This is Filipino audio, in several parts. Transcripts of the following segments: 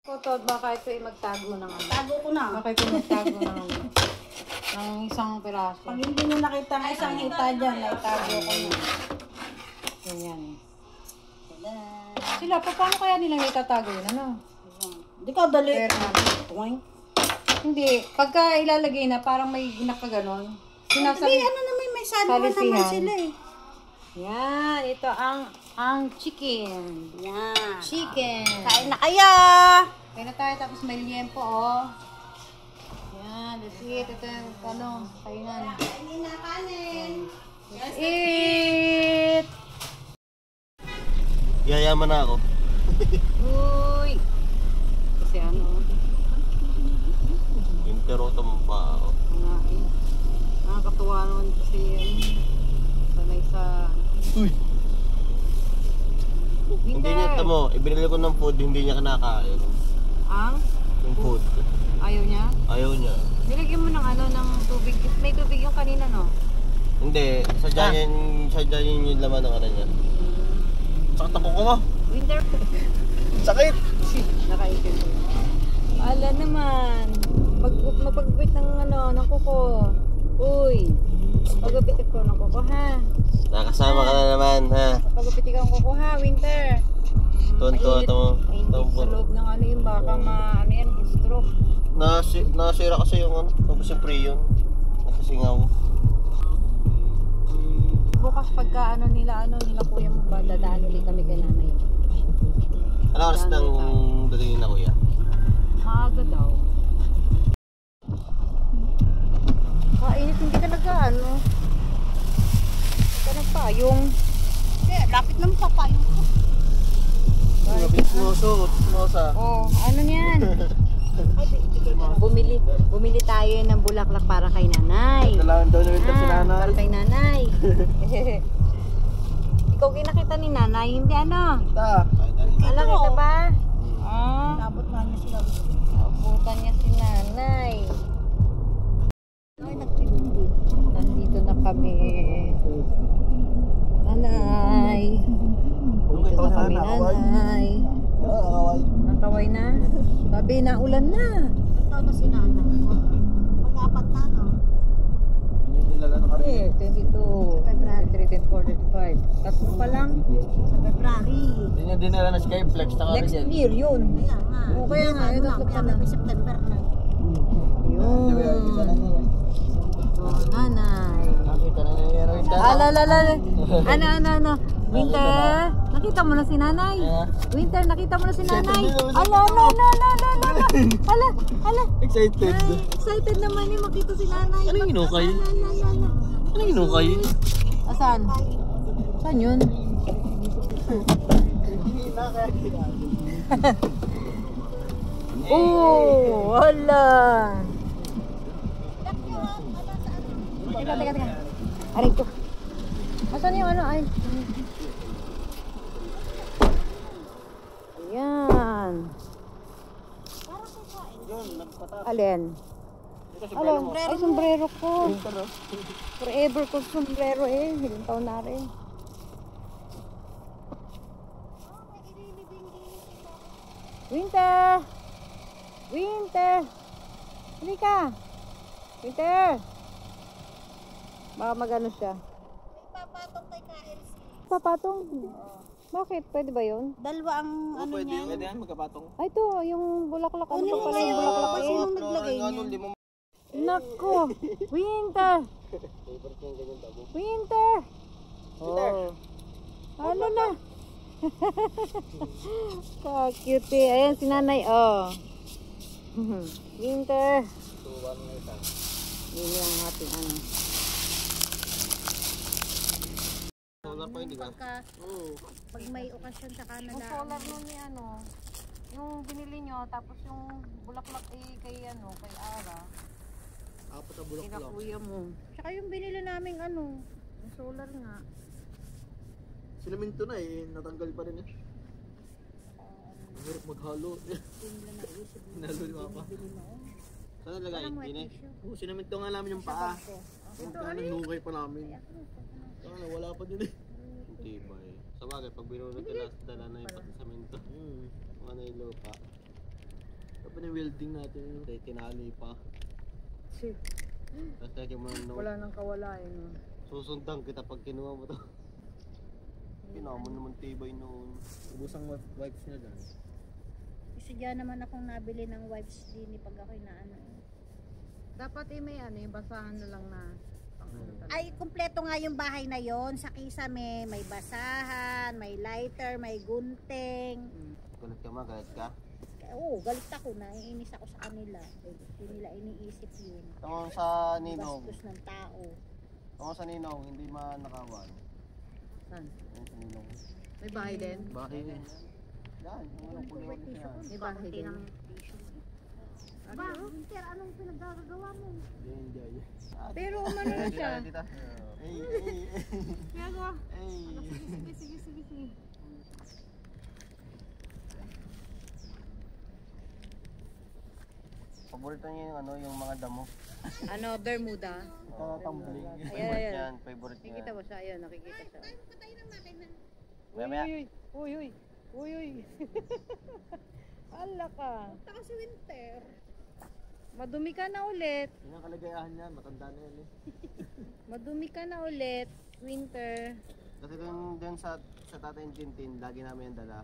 Totoo, baka ito ay magtago ng ano. Tago ko na. Baka ito magtago ng isang piraso. Pag hindi nyo nakita na isang hita dyan, naitago ko na. Ganyan. Tada! Sila, paano kaya nilang itatago yun? Ano? Di ka dali. Pero, Tuwing. hindi. Pagka ilalagay na, parang may ginakaganon. Hindi, ano naman, may saluhan naman Salisihan. sila eh. Yan, ito ang chicken. Yan. Chicken. Kain na kaya! Kaya na tayo, tapos may liempo, oh. Yan, let's eat. Ito yung, ano, kainan. Kainin na kanin. Let's eat! Yayaman na ako. Uy! Kasi ano, Interota mo pa ako. kumain. Nakakatuwa naman kasi yan. Sanay sa... Uy! Hindi niya ito mo, ibinili ko ng food, hindi niya kinakain. Ang? Yung food. Ayaw niya? Ayaw niya. Nilagyan mo ng ano, ng tubig. May tubig yung kanina, no? Hindi, sadya yun yung laman ng ano niya. Sakit ako ko. Winter. Sakit! Nakaipin ko. Ala naman. Magpagupit ng ano, ng kuko. Uy. Pagupit ko ng kuko, ha? Nakasama ka na naman, ha? Pagupit ko ng kuko, ha? Winter. Tunto ito mo. Mainit sa loob ng ano yung baka ano yan, stroke. Nasira kasi yung ano, tapos yung priyon. Nakasingaw. Bukas pagka nila kuya mo ba, dadaan ulit kami kay nanay. Ano oras nang datingin na kuya? Maaga daw. Mainit, hindi ka nag-ano. Hindi ka nagpayong. Lapit ng papayong ko. Mosa. Oh, ano niyan? Bumili tayo ng bulaklak para kay nanay. Kailangan daw namin si nanay. Para kay nanay. Ikaw kinakita ni nanay, hindi ano? Ta. Alam kita ba? Ah, Labot na niya sila. abutan niya si nanay. Ay, nagtitindi. Nandito na kami. Nanay. Dito na kami, nanay. Nakaway na. Sabi na, ulan na. Ito na si nanay. Pag-apat na, no? Eh, 22, February. 23, 24, 25. Tatlo pa lang. Sa February. Hindi niya dinala na Skyflex na kami Next dyan. year yun. Kaya nga. Oo, kaya nga, Ano ito na, tatlo pa kaya na. may September na. Yun. Oh, nanay. Nakita na niya yung winter. Alalala. Ano. Winter, nakita mo na si nanay. Yeah. Winter, nakita mo na si nanay. din naman si Ala. Excited. Excited naman yung makita si nanay. Anong inukay? Anong inukay? Asan? Saan yun? Oh, wala. Teka. Aray ko. Asan yung ano? Ay. Ayan. Alin? Alin? Ay, sombrero ko. Forever ko sombrero eh. Ilang taon na rin. Winter! Hindi ka! Winter! Baka magano siya. Papatong kay KLC. Papatong? Bakit? Pwede ba yun? Dalawa ang ano niya. Pwede yan, magkapatong. Ay, ito. Yung bulaklak. Ano Kunin pa mo pala na yung yun. bulaklak Kasi eh? nung naglagay niya. Nako! Winter! Winter! Oh. Ano na? Ka-cute eh. Ayan si nanay. Oh. Winter. Yun yung ating ano. Solar pa hindi ka? Pag may okasyon sa Yung Canada. solar nun ni ano. Yung binili nyo. Tapos yung bulaklak eh kay ano. Kay Ara. Apat na Kina bulak-bulak. kuya mo. Tsaka yung binili naming ano. Yung solar nga. Silaminto na eh, natanggal pa rin eh. Hirap maghalo. Hinalo ni Papa. Saan nalagay? Hindi eh. Sinaminto nga namin yung paa. Ito, nanghukay pa namin. Wala pa din eh. Tibay. Sa bagay, pag binunod ka na, dala na yung pati sa minto. Mga na yung lupa. pa na welding natin. Tinali pa. Shit. Tapos kaya mo Wala nang kawala eh, no? susundan kita pag kinuha mo to. Kinuha mo naman tibay noon. Ubusang wipes niya dyan. Kasi dyan naman akong nabili ng wipes din pag ako'y naano. Dapat may yung basahan na lang na pang ano talaga. Ay, kumpleto nga yung bahay na yon. Sa kisame, may basahan, may lighter, may gunting. Galit ka ma, galit ka? Oo, galit ako. Naiinis ako sa kanila. Hindi nila iniisip yun. Tama sa Ninong. Bastos ng tao. Tama sa Ninong, hindi manakawan. Saan? Tama sa Ninong. May bahay din? Bakit? Yan, yung kulay mo yan. May bahay din. Ba, Winter, anong pinaggagawa mo? Enjoy. Pero umano na siya. Ay, ay, Kaya ko. ay. Sige. Paborito niya yung yung mga damo. Ano, Bermuda. Ito tumbling. Ayan, Favorite ayan. yan, favorite niya. Nakikita mo siya, ayun, nakikita siya. Maya. Uy. Ala ka. Taka si Winter. Madumi ka na ulit. Yan ang kalagayahan niya, matanda na yan eh. Madumi ka na ulit. Winter. Kasi dun sa tatay Tintin, lagi namin yung dala.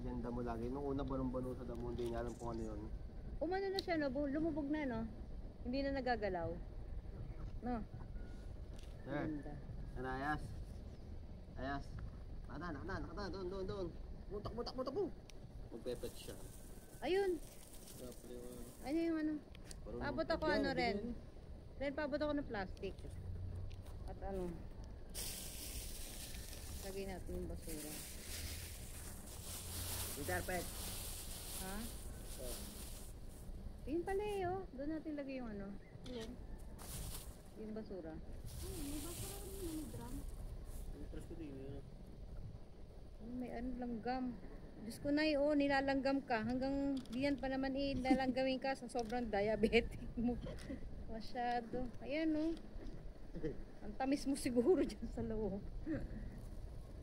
Yan damo lagi. Nung una banong-bano sa damo, hindi niya alam kung ano yun. Umano na siya, no? Lumubog na, no? Hindi na nagagalaw. No? Sir, Ganda. ano Ayas? Ayas. Nakata, doon. Takbo. Magpepet siya. Ayun. Dapat yung... Ano yung ano? Paabot ako ano rin. Ren, paabot ako ng plastic. At ano? Lagay natin yung basura. Interpret. Ha? Yun pala eh, oh. Doon natin lagay yung ano. Yung basura. May basura rin yung drum. Interest ko din yun. May ano langgam. Diyos ko na oh, nilalanggam ka. Hanggang diyan pa naman nilalanggamin ka sa sobrang diabetic mo. Masyado. Ayan oh. Ang tamis mo siguro dyan sa loob.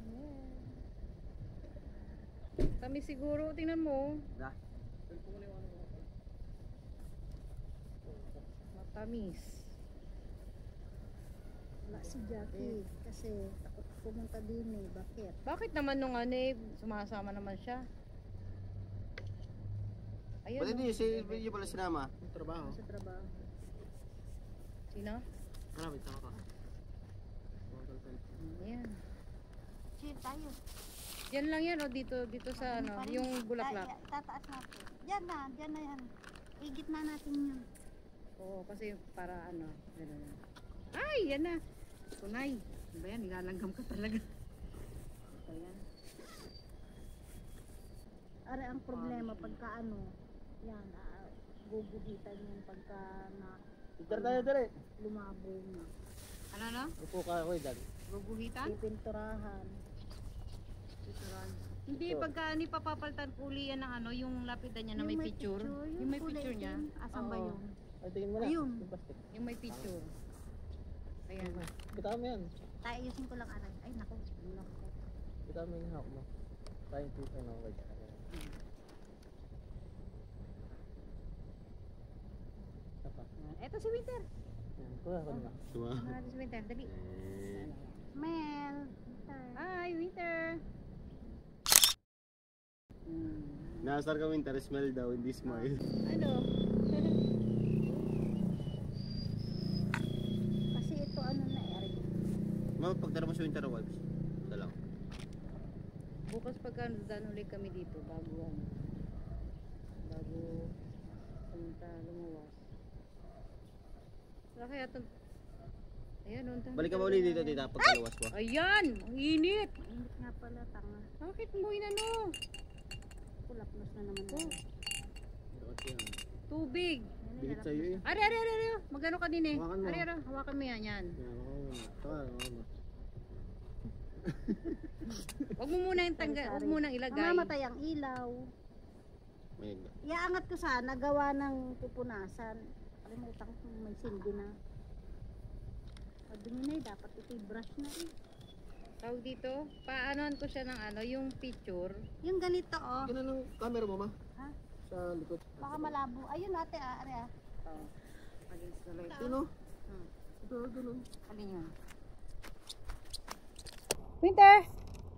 Ayan. Tamis siguro. Tingnan mo. Da. Matamis. Wala si Jackie. Kasi takot pumunta din eh. Bakit? Bakit naman nung ano eh, sumasama naman siya? Ayun. Ba't oh. hindi yung pala sinama? Yung trabaho. Sa trabaho. Sino? Wait, tama ka. Ayan. Chill tayo. Yan lang yan o dito sa ano, yung bulaklak. Tataas natin. Yan na yan. Igit na natin yun. Oo, kasi para ano, gano'n. Ay, yan na. Kunay. Ano ba yan? Nilalanggam ka talaga. Ito yan. Ara ang problema pagka ano, yan, guguhitan yung pagka na Dali. lumabo na. Ano? Upo ka ako dali. Guguhitan? Pipinturahan. Hindi, pagka ni papapaltan uli yan ng ano, yung lapitan niya na may picture. Yung may kulay picture niya. itim. Asan ba Oo. yun? Ay, tingin mo na. Ayun. Yung plastic. Yung may picture. Ayan. Bitaw mo yan. Ayusin ko lang aray. Ay naku. Bitaw mo yung hawak mo. Tayo dito na ako. Tapa. Eto si Winter. Yan, kuha ko na. Tuma. Ano natin si Winter? Dali. Mel. Hi, Winter. Nasar ka Winter, smell daw, hindi smile. Ano? Kasi ito ano na Eric. Pagtara mo sa winter wipes. Ito lang. Bukas pagka dan ulit kami dito bago pumunta lumuwas. Wala kaya ito. Ayan, unta. Balik ka ba ulit dito, tita, pag kaluwas mo? Ayan! Ang init! Init nga pala tanga. Bakit mo inano? Kulapnos na naman. Oh, Dapat yan. tubig! Bigit sa'yo eh. Ari! Magano ka din eh. Hawakan mo. Ari! Hawakan mo yan. Yan, ako muna. Hawakan mo. Huwag mo muna yung huwag mo nang ilagay. Mamamatay ang ilaw. Mayag ba? Iaangat ko sana, gawa ng pupunasan. Kalimutan ko may sindi na. Madumi na eh, dapat ito brush na eh. Tawag dito, paanoan ko siya ng ano, yung picture. Yung ganito oh. Ganun ang camera mo, ma? Ha? Sa likod. Baka malabo. Ayun ate, are ah. Against the light. Ito no? Ito, no? Alin yun? Winter!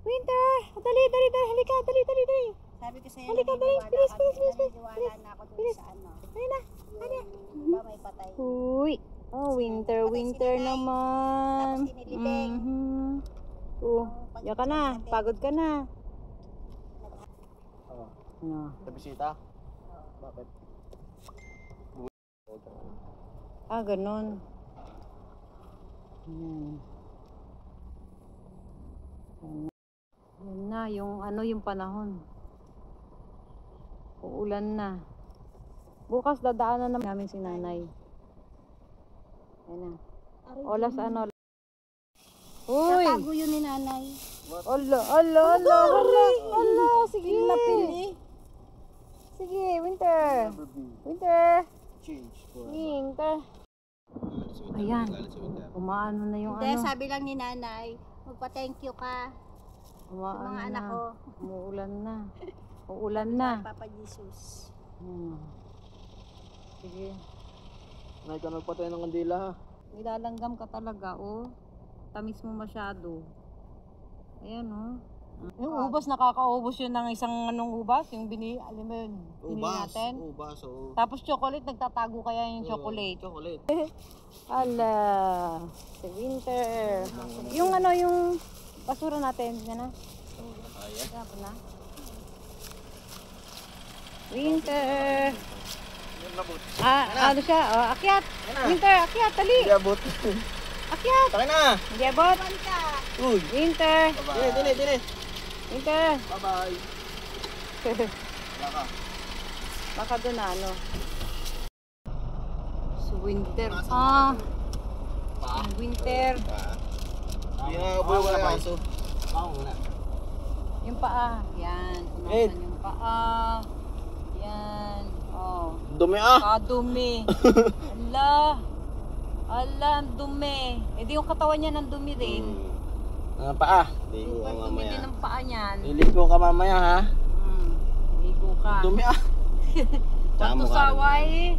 Winter! Dali, dali, dali. Halika, dali, dali, dali. Sabi ko sa'yo, Halika, dali. Bilis, bilis, bilis, bilis. naniniwala na ako dun sa ano. Ayun na. Yung ba may patay. Uy. Oh, winter, winter naman. Tapos sinilibing. Oh, yan ka na. Pagod ka na. Oo. Ano? Sa bisita? Bakit? Ah, ganun. Yan. Yan na, yung ano yung panahon. Uulan na. Bukas dadaanan naman namin si nanay. Yan na. Olas ano. Uy! Tatago yun ni nanay. Ala, ala, ala, ala, ala. Sige. Sige, winter. Winter. Change. Winter. Ayan. Umaano na yung Hindi, ano. sabi lang ni nanay, magpa-thank you ka sa Umaano mga na. anak ko. Umuulan na. Uulan na. Papa Jesus. Sige. Nay ka nagpatay ng kandila ha. Nilalanggam ka talaga, oh. Tamis mo masyado. Ayan, oh. Yung ubas, nakakaubos yun ng isang anong ubas, yung alam mo yun, binili natin. Ubas, oo. Tapos chocolate, nagtatago kaya yung chocolate. Chocolate. Ala, si Winter. Yung ano, yung basura natin, yan na. Ayan. Yan na. Winter. Yung labot. Ano siya? Oh, akyat. Winter, akyat, tali. Hindi abot. Akyat. Taka na. Hindi abot. Uy. Winter. Dili. Winter. Bye-bye. Laka. Baka doon na, ano. Si Winter. Winter. Hindi nga boy, wala ka aso. Ako muna. Yung paa. Yan. Ed. Punasan yung paa. Yan. Oh. Dumi ah. Kadumi. Ala. Ala, ang dumi. Eh di yung katawan niya ng dumi din. Ang paa. Ligo ka Super dumi din mamaya. ng paa niyan. Iligo ka mamaya ha. Ligo ka. Dumi ah. Tanto saway.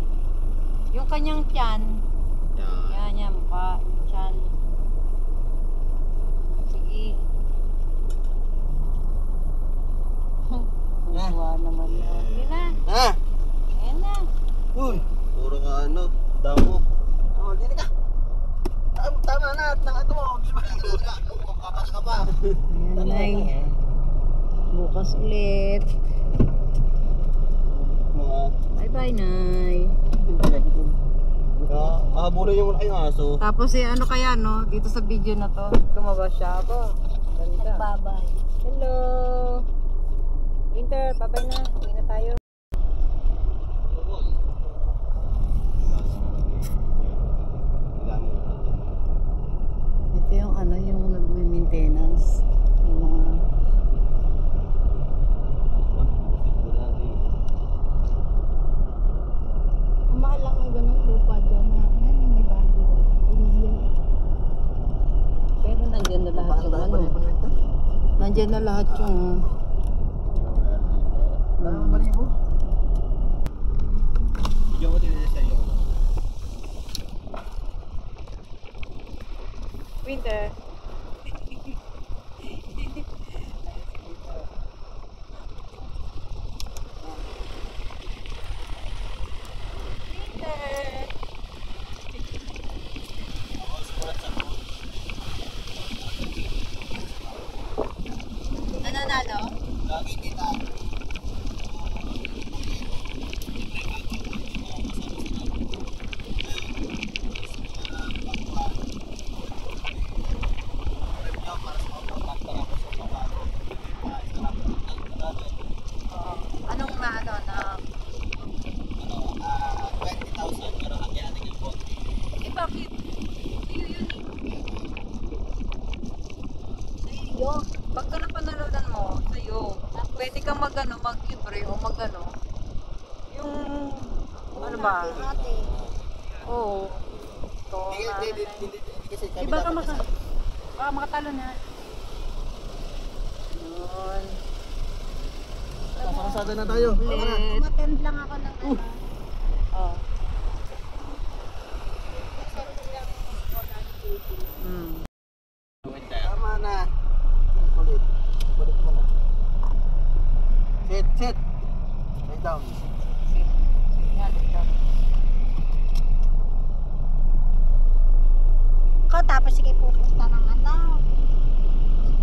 Yung kanyang tiyan. Yan. Yan, mukha. Tiyan. Sige. Tuwa naman yun. Hindi na. Ha? Ayan na. Uy. Puro ka ano. Damo. Oh, dili ka. Tama na. Ito mo. Kapag ka pa. Ayan, Nay. Bukas ulit. Bye-bye, Nay. Habulin yung ay aso. Tapos ano kaya, no? Dito sa video na to. Lumabas siya. Aba, ganda. Nagbabay. Hello. Winter, bye-bye na. Uwi na tayo. Ito yung ano, yung nagme-maintenance. Yung mga... Mahal lang ang ganun lupa dyan na. Ngayon may bago. Pero nandyan na lahat yung ano. Nandyan na lahat yung... Balibo. Bigyan ko din sa iyo. Winter. Nananalo? Lagi kita. Anong maano na? 20,000 pero hanggang yung konti. Eh bakit? Yun. Yo. Pagka napanalunan mo, sa'yo, pwede kang mag-ano, mag-libre o mag-ano. Yung, ano ba? Ate. Oo. Ito, Kasi Di ba ka makatalo na? Yun. Pasada na tayo. Tama na. Umattend lang ako ng ano. Oh. Tama na. Ulit. Balik mo na. Sit, sit. Lay down. Ikaw tapos sige pupunta ng ano.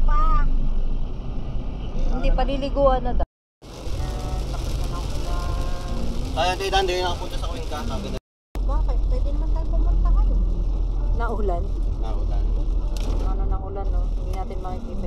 Pa. Hindi paliliguan na daw. Kaya tayo daan, hindi nakapunta sa Cuenca. Sabi na. Bakit? Pwede naman tayo pumunta kayo. Naulan. Naulan. Ano ng ulan, no? Hindi natin makikita